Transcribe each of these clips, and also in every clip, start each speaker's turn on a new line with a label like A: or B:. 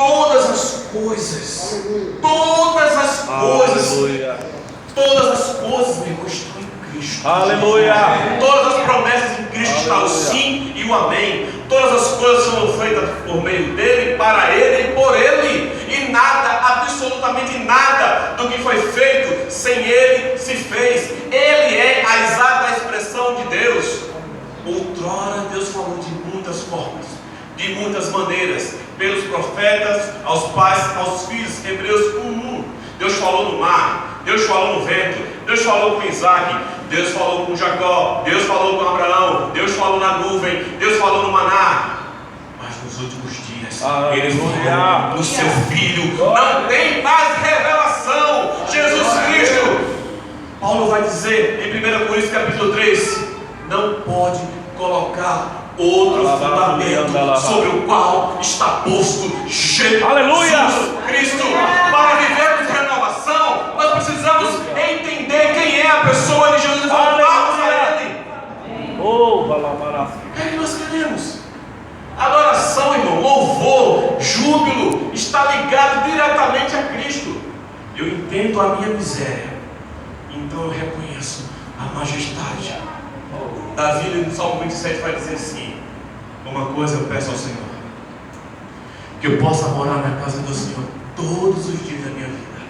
A: todas as coisas, todas as coisas, meu irmão, estão em Cristo.
B: Aleluia.
A: Todas as promessas em Cristo estão o sim e o amém. Todas as coisas são feitas por meio dele, para ele e por ele. E nada, absolutamente nada do que foi feito sem ele se fez. Ele é a exata expressão de Deus. Outrora Deus falou de muitas formas, de muitas maneiras, pelos profetas, aos pais, aos filhos. Hebreus 1:1. Deus falou no mar, Deus falou no vento, Deus falou com Isaac, Deus falou com Jacó, Deus falou com Abraão, Deus falou na nuvem, Deus falou no maná. Mas nos últimos dias, Ele falou no seu Filho. Não tem mais revelação. Jesus Cristo. Paulo vai dizer em 1 Coríntios capítulo 3, não pode colocar outro fundamento sobre o qual está posto Jesus Cristo. Para vivermos renovação, nós precisamos entender quem é a pessoa de Jesus e voltarmos a Ele. É que nós queremos. Adoração, irmão, louvor, júbilo, está ligado diretamente a Cristo. Eu entendo a minha miséria, então eu reconheço a majestade. Davi, no Salmo 27, vai dizer assim: uma coisa eu peço ao Senhor, que eu possa morar na casa do Senhor todos os dias da minha vida,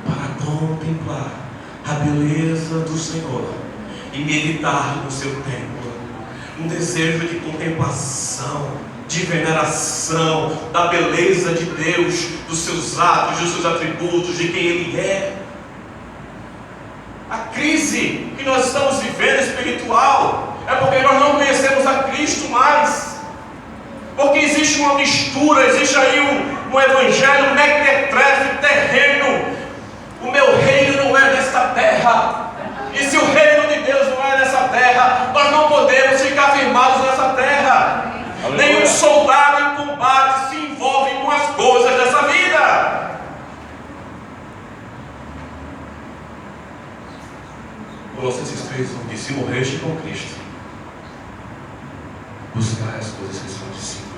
A: para contemplar a beleza do Senhor e meditar no seu templo. Um desejo de contemplação, de veneração da beleza de Deus, dos seus atos, dos seus atributos, de quem Ele é. A crise que nós estamos vivendo espiritual é porque nós não conhecemos a Cristo mais. Porque existe uma mistura, existe aí um evangelho mequetrefe, terreno. O meu reino não é desta terra. E se o reino de Deus não é dessa terra, nós não podemos ficar firmados nessa terra. Nenhum soldado em combate se envolve com as coisas dessa vida. Colossenses 3 diz: se morreste com Cristo, buscai as coisas que são de cima.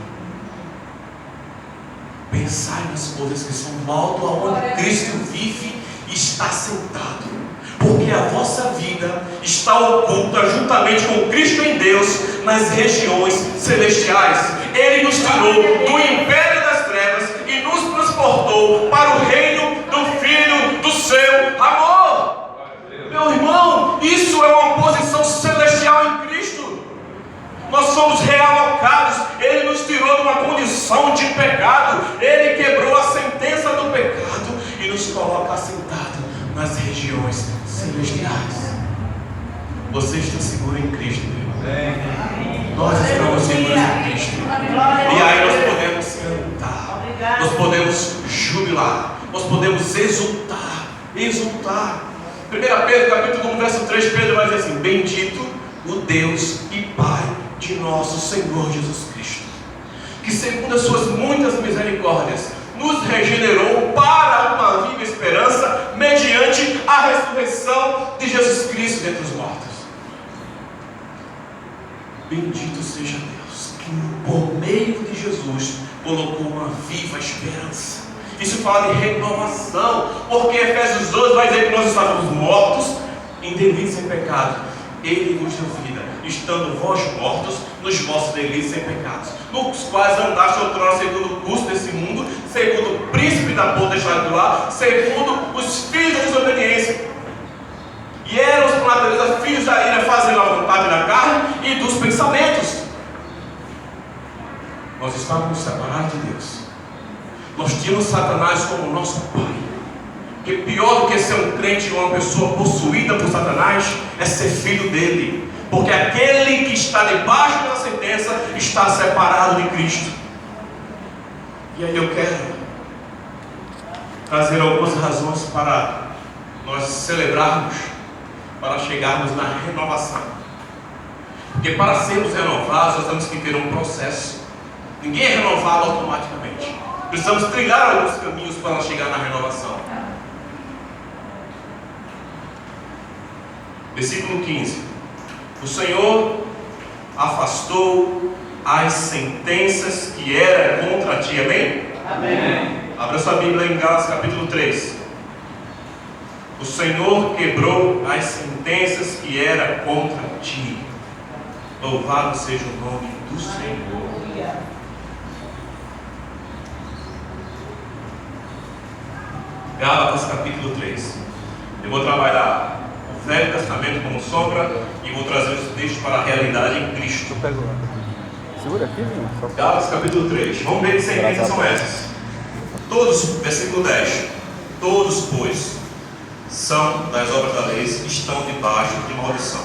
A: Pensai nas coisas que são do alto, aonde Cristo vive e está sentado. Porque a vossa vida está oculta juntamente com Cristo em Deus nas regiões celestiais. Ele nos tirou do império das trevas e nos transportou para o reino do Filho do seu amor. Meu irmão, isso é uma posição celestial em Cristo. Nós somos realocados. Ele nos tirou de uma condição de pecado. Ele quebrou a sentença do pecado e nos coloca assentado nas regiões celestiais. Você está seguro em Cristo, meu irmão. Nós estamos seguros em Cristo. E aí nós podemos cantar, nós podemos jubilar, nós podemos exultar. 1 Pedro capítulo 1, verso 3, Pedro vai dizer assim: bendito o Deus e Pai de nosso Senhor Jesus Cristo, que segundo as suas muitas misericórdias nos regenerou para uma viva esperança mediante a ressurreição de Jesus Cristo dentre os mortos. Bendito seja Deus, que por meio de Jesus colocou uma viva esperança. Isso fala de renovação, porque Efésios 12 vai dizer que nós estávamos mortos em delitos sem pecado. Ele nos deu vida, estando vós mortos nos vossos delitos sem pecados, nos quais andaste outrora segundo o curso desse mundo, segundo o príncipe da potestade do ar, segundo os filhos da desobediência. E éramos por natureza filhos da ira, fazendo a vontade da carne e dos pensamentos. Nós estávamos separados de Deus. Nós tínhamos Satanás como nosso pai. Porque pior do que ser um crente ou uma pessoa possuída por Satanás é ser filho dele. Porque aquele que está debaixo da sentença está separado de Cristo. E aí eu quero trazer algumas razões para nós celebrarmos, para chegarmos na renovação. Porque para sermos renovados nós temos que ter um processo. Ninguém é renovado automaticamente. Precisamos trilhar alguns caminhos para chegar na renovação. Versículo 15: o Senhor afastou as sentenças que eram contra ti, amém?
B: Amém.
A: Abra sua Bíblia em Gálatas capítulo 3. O Senhor quebrou as sentenças que era contra ti. Louvado seja o nome do Senhor. Gálatas capítulo 3. Eu vou trabalhar o Velho Testamento como sombra e vou trazer os textos para a realidade em Cristo.
C: Segura aqui, Vinho.
A: Gálatas capítulo 3. Vamos ver que sentenças são essas. Todos, versículo 10. Todos, pois, são das obras da lei, estão debaixo de maldição.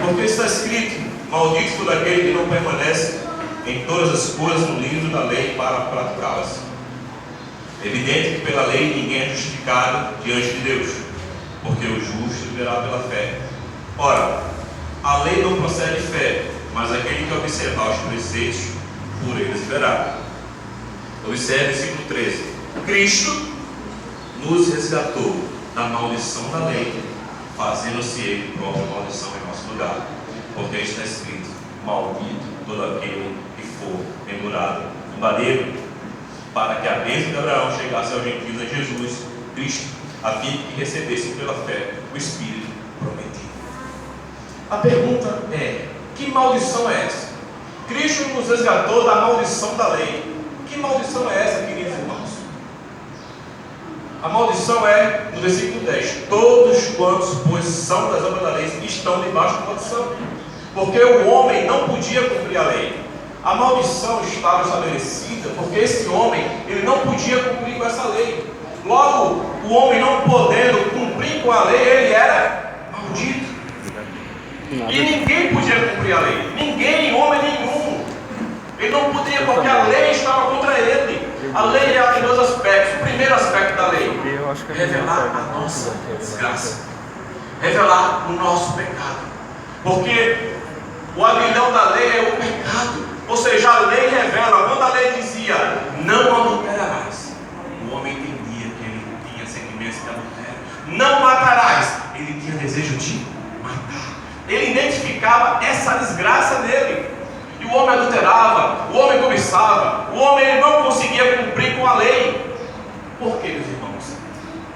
A: Porque está escrito: maldito todo aquele que não permanece em todas as coisas no livro da lei para praticá-las. É evidente que pela lei ninguém é justificado diante de Deus, porque o justo viverá pela fé. Ora, a lei não procede de fé, mas aquele que observar os preceitos, por eles viverá. Observe o versículo 13. Cristo nos resgatou da maldição da lei, fazendo-se ele próprio maldição em nosso lugar. Porque está escrito: maldito todo aquele que for pendurado no madeiro, para que a bênção de Abraão chegasse aos gentios em Jesus Cristo, a fim de que recebessem pela fé o Espírito prometido. A pergunta é: que maldição é essa? Cristo nos resgatou da maldição da lei. Que maldição é essa, queridos irmãos? A maldição é, no versículo 10: todos quantos, pois, são das obras da lei, estão debaixo da maldição. Porque o homem não podia cumprir a lei. A maldição estava estabelecida porque esse homem, ele não podia cumprir com essa lei. Logo, o homem não podendo cumprir com a lei, ele era maldito. E ninguém podia cumprir a lei. Ninguém, homem nenhum. Ele não podia, porque a lei estava contra ele. A lei tem dois aspectos. O primeiro aspecto da lei: revelar a nossa desgraça, revelar o nosso pecado. Porque o aguilhão da lei é o pecado. Ou seja, a lei revela. Quando a lei dizia: não adulterarás, o homem entendia que ele tinha sentimentos de adultério. Não matarás, ele tinha desejo de matar. Ele identificava essa desgraça nele. E o homem adulterava, o homem cobiçava, o homem ele não conseguia cumprir com a lei. Por quê, meus irmãos?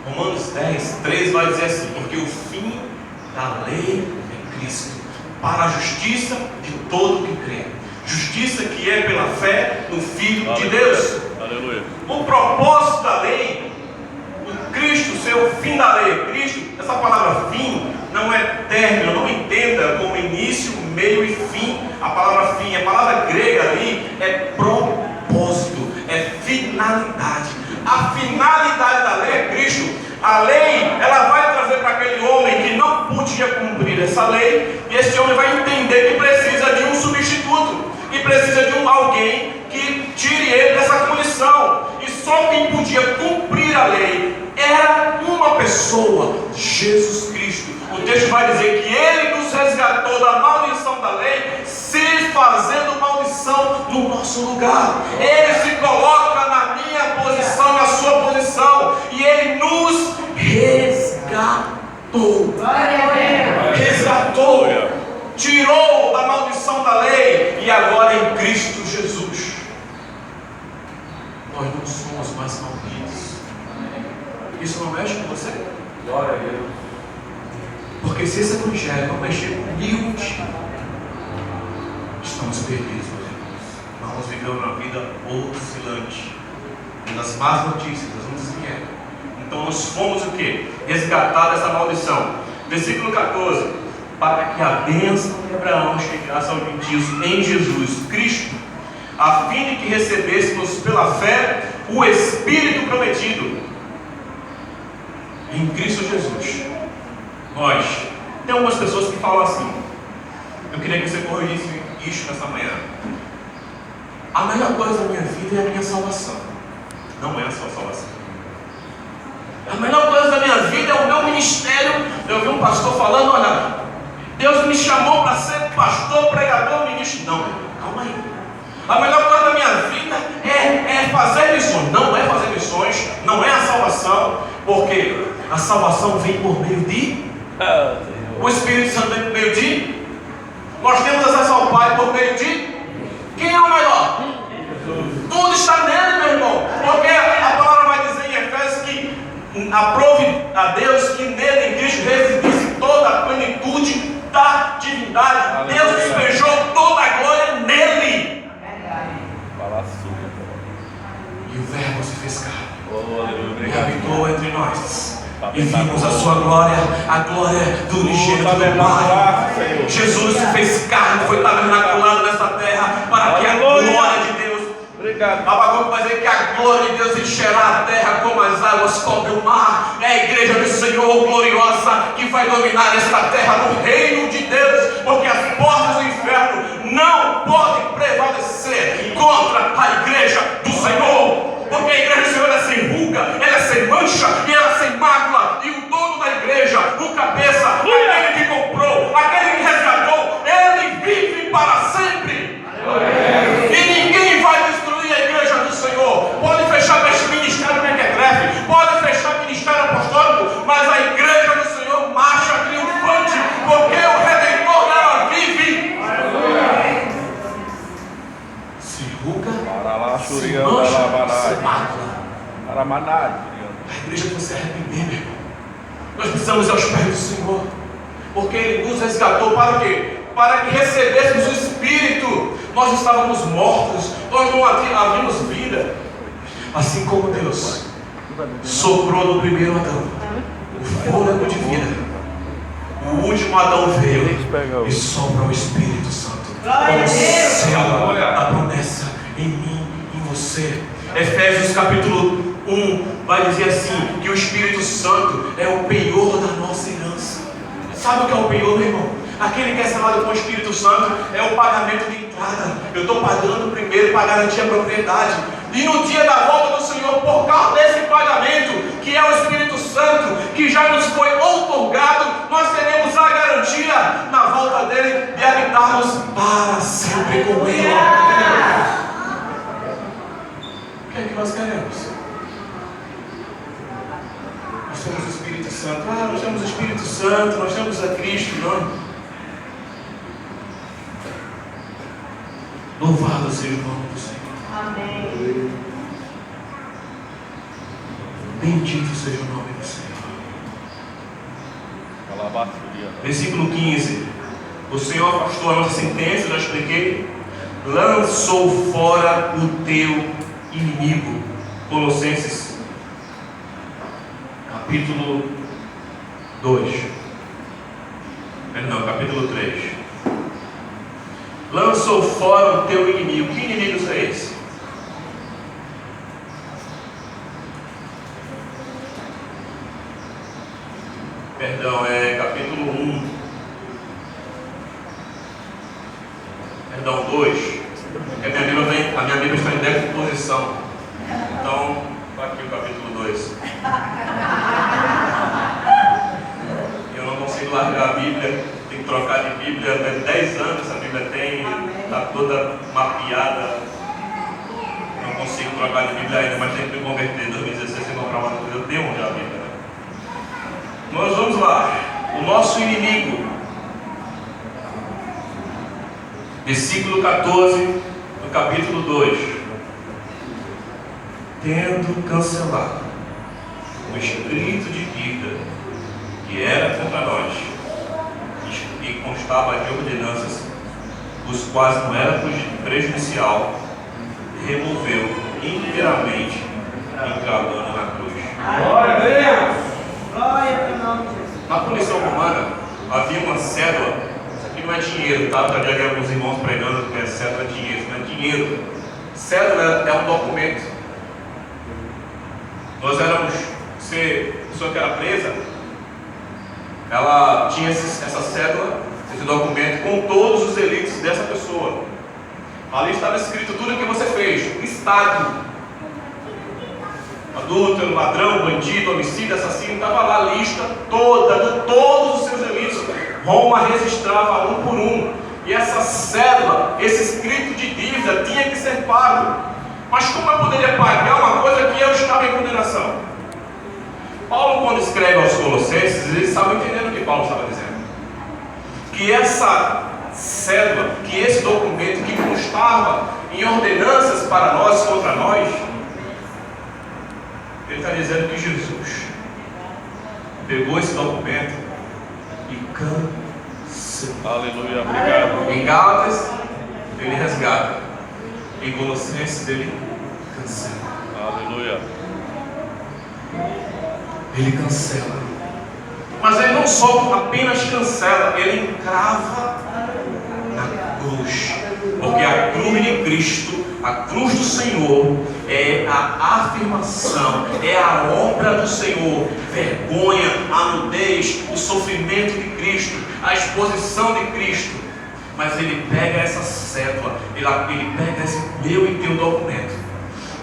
A: Romanos 10, 3 vai dizer assim: porque o fim da lei é Cristo, para a justiça de todo que crê. Justiça que é pela fé no Filho de Deus.
B: Aleluia.
A: O propósito da lei, o Cristo ser o fim da lei. Cristo, essa palavra fim não é término, não entenda como início, meio e fim. A palavra fim, a palavra grega ali é propósito, é finalidade. A finalidade da lei é Cristo. A lei, ela vai trazer para aquele homem que não podia cumprir essa lei, e esse homem vai entender que precisa de um substituto, que precisa de alguém que tire ele dessa condição. E só quem podia cumprir a lei era uma pessoa: Jesus Cristo. O texto vai dizer que ele nos resgatou da maldição da lei, se fazendo maldição no nosso lugar. Ele se coloca na minha posição, na sua posição, e ele nos resgatou. Resgatou, tirou da maldição da lei, e agora em Cristo Jesus nós não somos mais malditos. Isso não mexe com você?
B: Glória a Deus.
A: Porque se esse evangelho não mexer comigo, estamos perdidos, meus irmãos. Vamos viver uma vida oscilante. Uma das más notícias, nós vamos dizer. Então nós fomos o quê? Resgatar dessa maldição. Versículo 14: para que a bênção de Abraão chegasse aos gentios em Jesus Cristo, a fim de que recebêssemos pela fé o Espírito prometido. Em Cristo Jesus. Nós, tem algumas pessoas que falam assim. Eu queria que você corrigisse isso nessa manhã. A melhor coisa da minha vida é a minha salvação. Não é a sua salvação. A melhor coisa da minha vida é o meu ministério. Eu vi um pastor falando: olha, Deus me chamou para ser pastor, pregador, ministro. Não, calma aí. A melhor coisa da minha vida é fazer missões. Não é fazer missões, não é a salvação. Porque a salvação vem por meio de o Espírito Santo, vem por meio de. Nós temos acesso ao Pai por meio de. Quem é o melhor? Tudo está nele, meu irmão. aprove a Deus que nele, em Cristo, residisse toda a plenitude da divindade. Deus despejou toda a glória nele. E o Verbo se fez carne e habitou entre nós. E vimos a sua glória, a glória do unigênito do Pai. Jesus se fez carne, foi tabernaculado nessa terra para que a glória de Deus. Abacuque vai dizer que a glória de Deus encherá a terra como as águas cobrem o mar. É a igreja do Senhor gloriosa que vai dominar esta terra no reino de Deus, porque as portas do inferno não podem prevalecer contra a igreja do Senhor. Porque a igreja do Senhor é sem ruga, ela é sem mancha e ela é sem mácula. E o dono da igreja, o cabeça, aquele que comprou, aquele que resgatou, ele vive para sempre. E ninguém vai destruir a igreja do Senhor. Pode fechar esse ministério mequetrefe, pode fechar o ministério apostólico, mas a igreja do Senhor marcha triunfante, porque o Redentor dela vive. Se ruga, se mancha, se mácula. A igreja tem que se arrepender, meu irmão. Nós precisamos ir aos pés do Senhor, porque Ele nos resgatou para o quê? Para que recebêssemos o Espírito. Nós estávamos mortos, nós não havíamos vida. Assim como Deus soprou no primeiro Adão o fôlego de vida, o último Adão veio e sopra o Espírito Santo como sela a promessa em mim, em você. Efésios capítulo 1 vai dizer assim, que o Espírito Santo é o penhor da nossa herança. Sabe o que é o penhor, meu irmão? Aquele que é selado com o Espírito Santo é o pagamento de entrada. Eu estou pagando primeiro para garantir a propriedade. E no dia da volta do Senhor, por causa desse pagamento, que é o Espírito Santo, que já nos foi outorgado, nós teremos a garantia na volta dele de habitarmos para sempre com Ele. O que é que nós queremos? Nós temos o Espírito Santo. Nós temos o Espírito Santo, nós temos a Cristo, não? Louvado seja o nome do Senhor. Amém. Bendito seja o nome do Senhor. Versículo 15. O Senhor afastou a nossa sentença, já expliquei. Lançou fora o teu inimigo. Colossenses capítulo 2. Perdão, capítulo 3. Lançou fora o teu inimigo. Que inimigos é esse? Perdão, é capítulo 1. Perdão, 2. A minha Bíblia está em decomposição. Então, está aqui o capítulo 2. Eu não consigo largar a Bíblia. Tem que trocar de Bíblia. 10 anos essa Bíblia tem. Está toda mapeada. Não consigo trocar de Bíblia ainda, mas tenho que me converter. Em 2016 eu comprar uma coisa. Eu tenho já a Bíblia. Nós vamos lá. O nosso inimigo. Versículo 14 do capítulo 2. Tendo cancelado o espírito de vida que era contra nós e constava de ordenanças, os quais não era prejudicial, removeu inteiramente, encravando na cruz.
B: Glória a Deus! Glória a Deus!
A: Na punição romana havia uma cédula. Isso aqui não é dinheiro, tá? Já vi alguns irmãos pregando que cédula é dinheiro. Isso não é dinheiro. Cédula é um documento. Nós éramos, a pessoa que era presa, ela tinha essa cédula, esse documento com todos os delitos dessa pessoa. Ali estava escrito tudo o que você fez, listado: adúltero, ladrão, bandido, homicídio, assassino. Estava lá a lista toda de todos os seus delitos. Roma registrava um por um. E essa cédula, esse escrito de dívida tinha que ser pago. Mas como eu poderia pagar uma coisa que eu estava em condenação? Paulo, quando escreve aos Colossenses, eles estavam entendendo o que Paulo estava dizendo. Que essa cédula, que esse documento que constava em ordenanças para nós, contra nós, ele está dizendo que Jesus pegou esse documento e cancelou.
D: Aleluia, obrigado.
A: Em Gálatas, ele resgata. Em Colossenses, ele cancela.
D: Aleluia.
A: Ele cancela. Mas ele não só apenas cancela, ele encrava na cruz. Porque a cruz de Cristo, a cruz do Senhor, é a afirmação, é a obra do Senhor. Vergonha, a nudez, o sofrimento de Cristo, a exposição de Cristo. Mas ele pega essa cédula, ele pega esse meu e teu documento.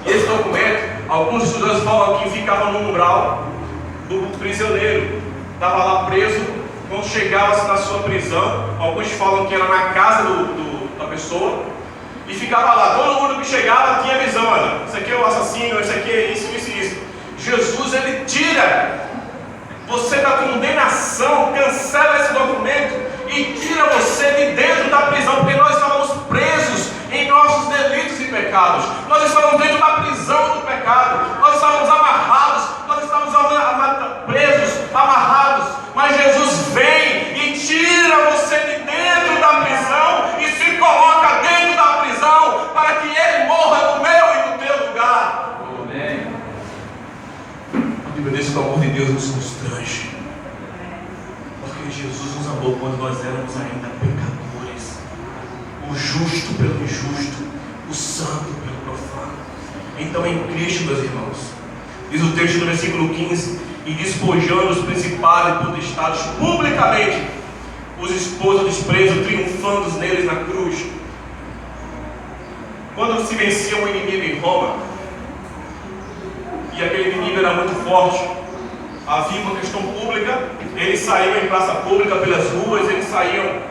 A: E esse documento, alguns estudiosos falam que ficava no umbral do prisioneiro. Estava lá preso, quando chegava na sua prisão, alguns falam que era na casa da pessoa, e ficava lá. Todo mundo que chegava tinha visão: olha, esse aqui é o assassino, esse aqui é isso, isso e isso. Jesus, ele tira você da condenação, cancela esse documento e tira você de dentro da prisão, porque nós estávamos presos em nossos delitos e pecados. Nós estávamos dentro da prisão do pecado, nós estávamos amarrados, nós estávamos presos, amarrados. Mas Jesus vem e tira você de dentro da prisão e se coloca dentro da prisão para que Ele morra no meu e no teu lugar. Amém. A Bíblia diz que o amor de Deus nos constrange, porque Jesus nos amou quando nós éramos ainda pecadores, o justo pelo injusto, o santo pelo profano. Então, em Cristo, meus irmãos, diz o texto no versículo 15: e despojando os principais e potestades publicamente, os expôs ao desprezo, triunfando neles na cruz. Quando se vencia um inimigo em Roma, e aquele inimigo era muito forte, havia uma questão pública, eles saíam em praça pública, pelas ruas, eles saíam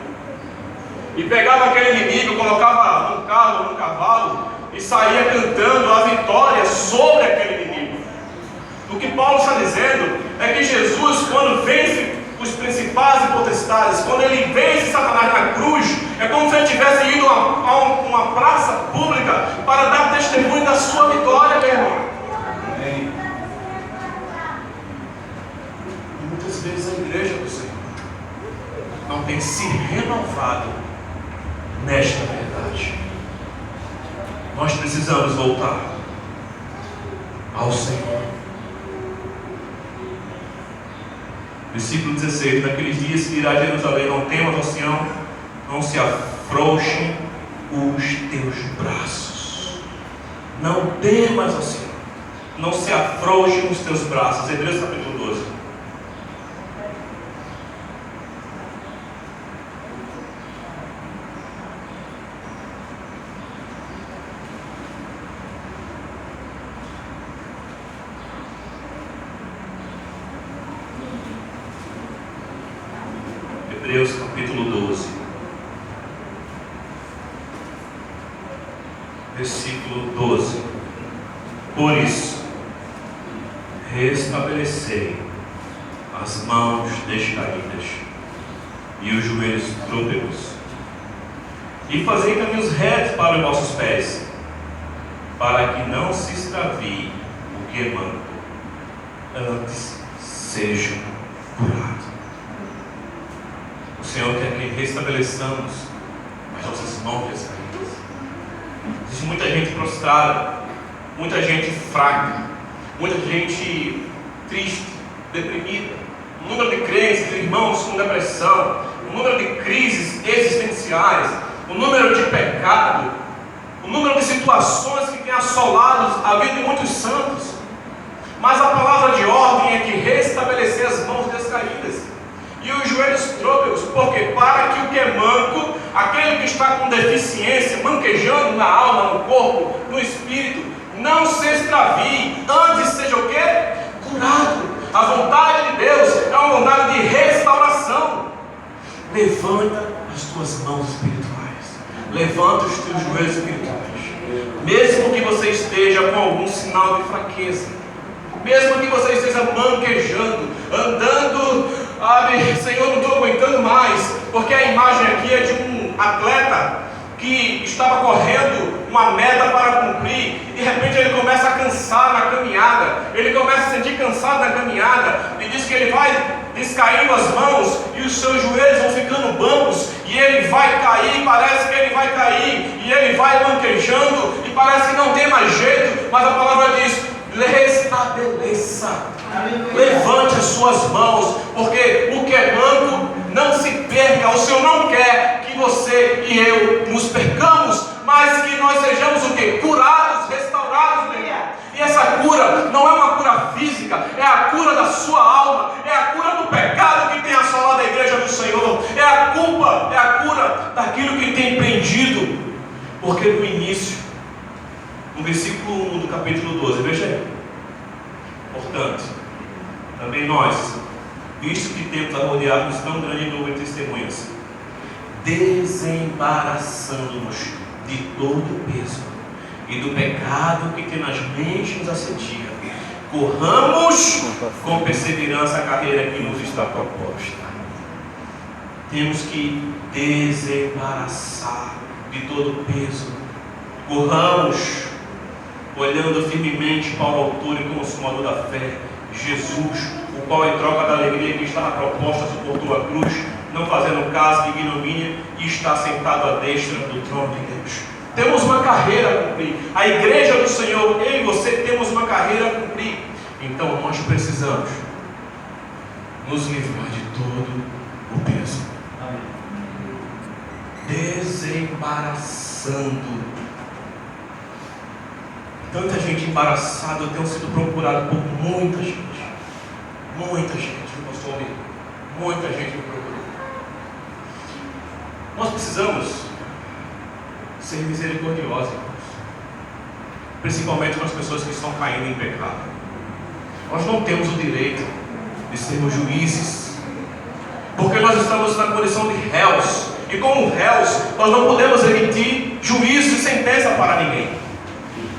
A: e pegavam aquele inimigo, colocava num carro, num cavalo, e saía cantando a vitória sobre aquele inimigo. O que Paulo está dizendo é que Jesus, quando vence os principais e potestades, quando ele vence Satanás na cruz, é como se ele tivesse ido a uma praça pública para dar testemunho da sua vitória, meu irmão. Amém. E muitas vezes a igreja do Senhor não tem se renovado nesta verdade. Nós precisamos voltar ao Senhor. Versículo 16: naqueles dias se dirá a Jerusalém: não temas, ó Sião, não se afrouxem os teus braços. Não temas, ó Sião, não se afrouxem os teus braços. Hebreus capítulo 12. Hebreus capítulo 12, versículo 12: por isso, restabelecei as mãos descaídas e os joelhos trôpegos, e fazei caminhos retos para os vossos pés, para que não se extravie o que é manco, antes sejam curados. O Senhor quer que restabeleçamos as nossas mãos descaídas. Existe muita gente prostrada, muita gente fraca, muita gente triste, deprimida, um número de crentes, irmãos com depressão, um número de crises existenciais, um número de pecado, um número de situações que tem assolado a vida de muitos santos. Mas a palavra de ordem é que restabelecer as mãos descaídas e os joelhos trôpegos, porque para que o que é manco, aquele que está com deficiência, manquejando na alma, no corpo, no espírito, não se extravie, antes seja o quê? Curado. A vontade de Deus é uma vontade de restauração. Levanta as tuas mãos espirituais, levanta os teus joelhos espirituais, mesmo que você esteja com algum sinal de fraqueza, mesmo que você esteja manquejando, andando, Senhor, não estou aguentando mais, porque a imagem aqui é de um atleta que estava correndo uma meta para cumprir, e de repente ele começa a cansar na caminhada, ele começa a sentir cansado na caminhada, e diz que ele vai descaindo as mãos e os seus joelhos vão ficando bambos e ele vai cair, parece que ele vai cair e ele vai manquejando e parece que não tem mais jeito, mas a palavra diz: restabeleça, levante as suas mãos, porque o que é manco não se perca. O Senhor não quer que você e eu nos percamos, mas que nós sejamos o quê? Curados, restaurados, meu irmão. E essa cura não é uma cura física, é a cura da sua alma, é a cura do pecado que tem assolado a igreja do Senhor, é a culpa, é a cura daquilo que tem prendido. Porque no início, no versículo 1 do capítulo 12, veja aí: portanto, também nós, visto que temos a rodear-nos tão grande número de testemunhas, desembaraçando-nos de todo o peso e do pecado que tenazmente nos assedia, corramos com perseverança a carreira que nos está proposta. Temos que desembaraçar de todo o peso. Corramos olhando firmemente para o autor e consumador da fé, Jesus, o qual em troca da alegria que está na proposta suportou a cruz, não fazendo caso de ignomínia, e está sentado à destra do trono de Deus. Temos uma carreira a cumprir. A igreja do Senhor, eu e você, temos uma carreira a cumprir. Então nós precisamos nos livrar de todo o peso. Desembaraçando. Tanta gente embaraçada, eu tenho sido procurado por muita gente. Muita gente, pastor amigo. Muita gente me procurou. Nós precisamos ser misericordiosos, principalmente com as pessoas que estão caindo em pecado. Nós não temos o direito de sermos juízes, porque nós estamos na condição de réus, e como réus, nós não podemos emitir juízo e sentença para ninguém.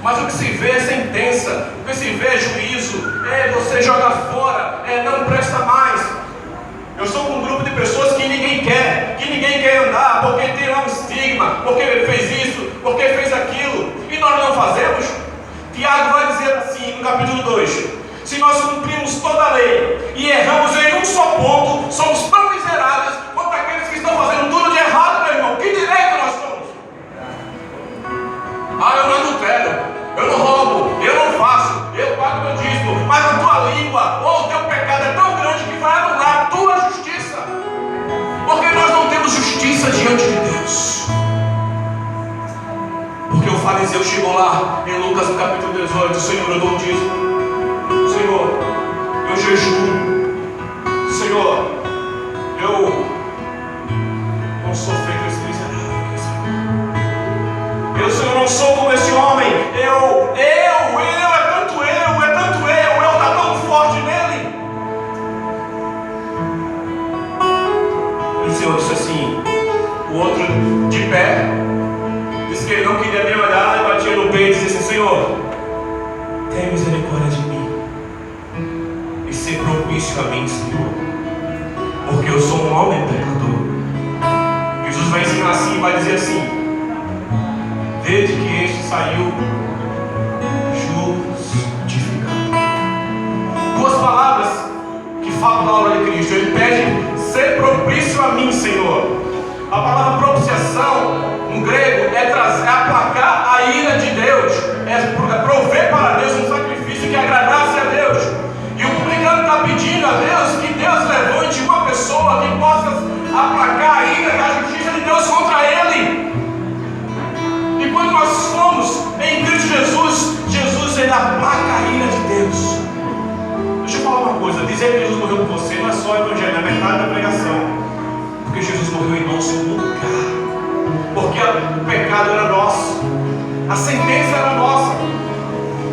A: Mas o que se vê é sentença, o que se vê é juízo, é você jogar fora, é não presta mais. Eu sou com um grupo de pessoas que ninguém quer andar, porque tem lá um estigma, porque ele fez isso, porque fez aquilo, e nós não fazemos. Tiago vai dizer assim no capítulo 2: se nós cumprimos toda a lei e erramos em um só ponto, somos tão miseráveis quanto aqueles que estão fazendo tudo de errado, meu irmão. Que direito nós somos? Eu não adultero, eu não roubo, eu não faço, eu pago meu dízimo, mas a tua língua ou o teu pecado é tão grande que vai anular a tua justiça, porque nós não temos justiça diante de Deus. Porque o fariseu chegou lá em Lucas no capítulo 18: Senhor, eu dou o dízimo, Senhor, eu jejuo, Senhor, eu não sou feito esse miserável aqui, Senhor. Senhor, não sou como esse homem. É tanto eu está tão forte nele. E o Senhor disse assim, o outro de pé, disse que ele não queria nem olhar, e batia no peito e disse assim: Senhor, tenha misericórdia de mim e ser propício a mim, Senhor, porque eu sou um homem pecador. Jesus vai ensinar assim, vai dizer assim: desde que este saiu justificado. Duas palavras que falam da obra de Cristo. Ele pede: ser propício a mim, Senhor. A palavra propiciação no grego é aplacar a ira de Deus, é prover para Deus um sacrifício que agradasse a Deus. E o publicano está pedindo a Deus que Deus levante uma pessoa que possa aplacar a ira e a justiça de Deus contra ele. E quando nós somos em Cristo Jesus, ele aplaca a ira de Deus. Deixa eu falar uma coisa: dizer que Jesus morreu por você não é só evangelho, é metade da pregação. Porque Jesus morreu em nosso lugar. Porque o pecado era nosso, a sentença era nossa.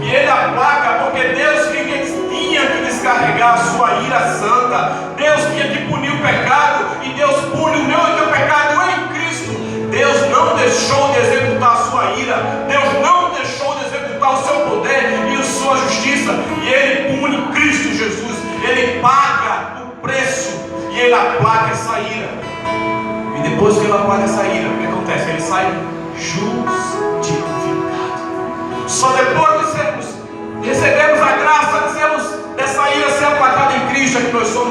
A: E ele aplaca porque Deus tinha que descarregar a sua ira santa. Deus tinha que punir o pecado, e Deus pune o meu e o teu pecado em Cristo. Deus não deixou de executar a sua ira, Deus não deixou de executar o seu poder e a sua justiça, e ele pune Cristo Jesus. Ele paga o preço e ele aplaca essa ira. E depois que ele aplaca essa ira, o que acontece? Ele sai justificado. Só depois de recebemos a graça dessa ira ser aplacada em Cristo é que nós somos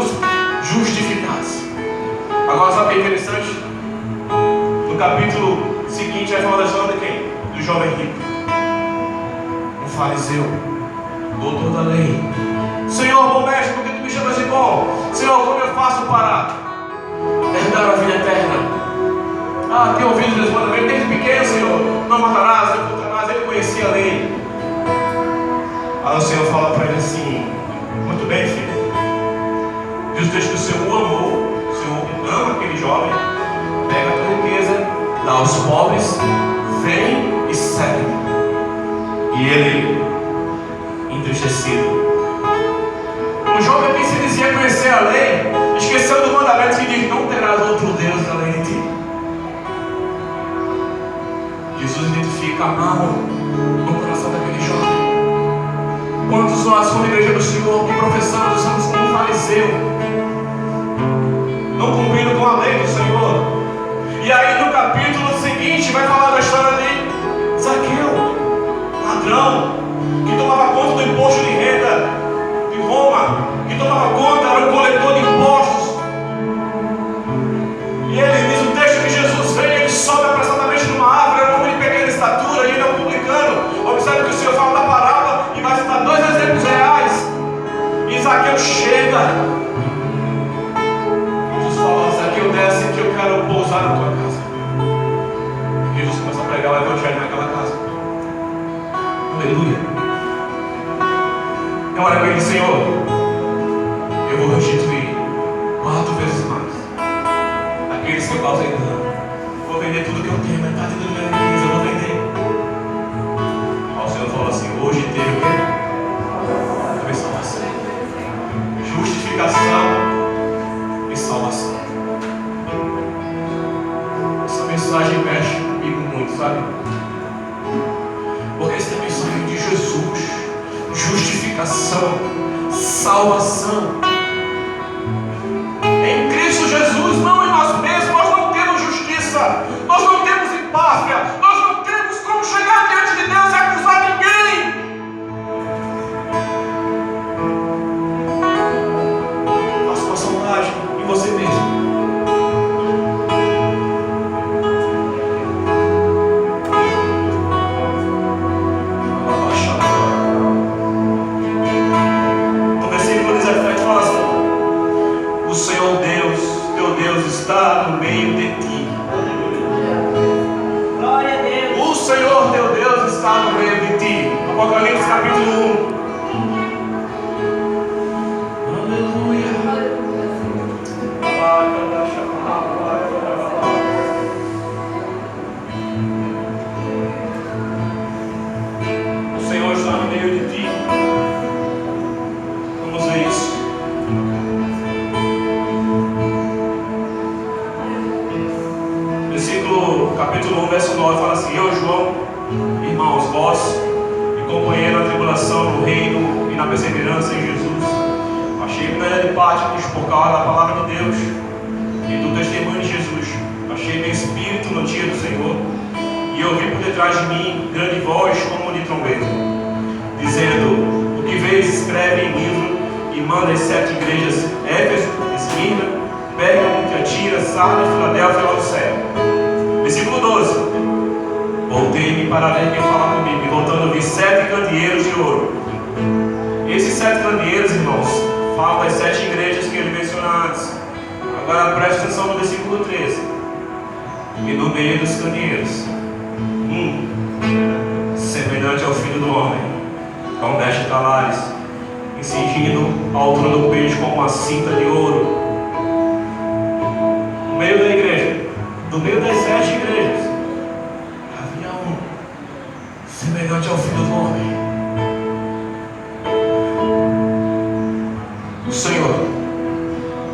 A: fariseu, doutor da lei. Senhor, bom mestre, por que tu me chamas de bom? Senhor, como eu faço para herdar a vida eterna? Ah, tenho ouvido os mandamentos desde pequeno, Senhor. Não matarás, não furtarás. Ele conhecia a lei. Aí o Senhor fala para ele assim: muito bem, filho. Diz o texto que o Senhor o amou, o Senhor ama aquele jovem. Pega a tua riqueza, dá aos pobres, vem e segue. E ele, entristecido. O jovem que se dizia conhecer a lei, esqueceu do mandamento que diz: não terás outro Deus além de ti. Jesus identifica a mão no coração daquele jovem. Quantos nós, como igreja do Senhor, que professamos, somos como um fariseu, não cumprindo com a lei do Senhor? E aí no capítulo seguinte vai falar da história de Zaqueu, ladrão, que tomava conta do imposto de renda de Roma, que tomava conta, era um coletor de impostos. E ele diz o texto que Jesus vem, ele sobe apressadamente numa árvore, era um homem de pequena estatura, e ele é um publicano. Observe que o Senhor fala da parábola e vai citar 2 exemplos reais. E Zaqueu chega. Jesus fala: Zaqueu, desce que eu quero pousar na tua casa. E Jesus começa a pregar o evangelho naquela casa. Aleluia. É hora que ele diz: Senhor, eu vou restituir 4 vezes mais aqueles que eu causei dano. Vou vender tudo que eu tenho, metade da minha riqueza eu vou vender. Aí o Senhor falou assim: hoje teve o quê? Teve salvação, justificação e salvação. Essa mensagem mexe comigo muito, sabe? Porque essa é a mensagem de Jesus: justificação, salvação em Cristo Jesus, não em nós mesmos. Nós não temos justiça, nós não temos empáfia, nós não temos como chegar diante de Deus e acusar ninguém. Faça uma sondagem em você mesmo. No versículo 17 fala assim: o Senhor Deus, teu Deus, está no meio de ti.
B: Glória a Deus.
A: O Senhor teu Deus está no meio de ti. Apocalipse capítulo 1. Aleluia. O Senhor está no meio de ti. Vamos ver isso. Capítulo 1, verso 9 fala assim: eu, João, irmãos, vós e companheiro na tribulação, no reino e na perseverança em Jesus, achei-me na de Patmos por causa da palavra de Deus e do testemunho de Jesus. Achei-me espírito no dia do Senhor, e ouvi por detrás de mim grande voz como de trombeta, dizendo: o que vês, escreve em livro e manda as 7 igrejas: Éfeso, Esmirna, Pérgamo, Tiatira, Sardes, Filadélfia e Laodiceia. Versículo 12. Voltei-me para ver quem fala comigo, e voltando vi 7 candeeiros de ouro. Esses 7 candeeiros, irmãos, falam das 7 igrejas que ele menciona antes. Agora preste atenção no versículo 13. E no meio dos candeeiros, semelhante ao filho do homem, com 10 talares, cingindo a altura do peito com uma cinta de ouro. No meio da igreja, no meio das 7 igrejas, havia um semelhante ao filho do homem. O Senhor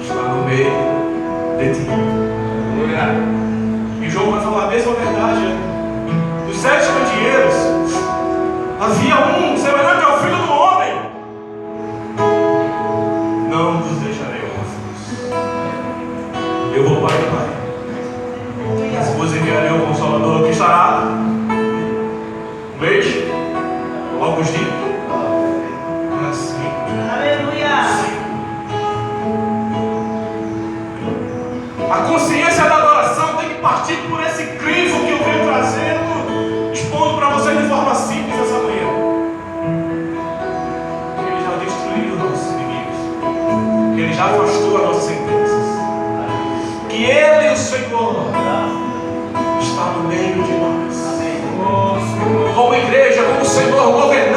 A: está no meio de ti. E João vai falar a mesma verdade, né? Dos 7 candeeiros, havia um semelhante ao filho do homem. Não vos deixarei órfãos. Eu vou para o Pai, mas vos enviarei o Consolador, que estará no mês, logo já afastou as nossas empresas. Que Ele, o Senhor, está no meio de nós. Como igreja, como o Senhor governante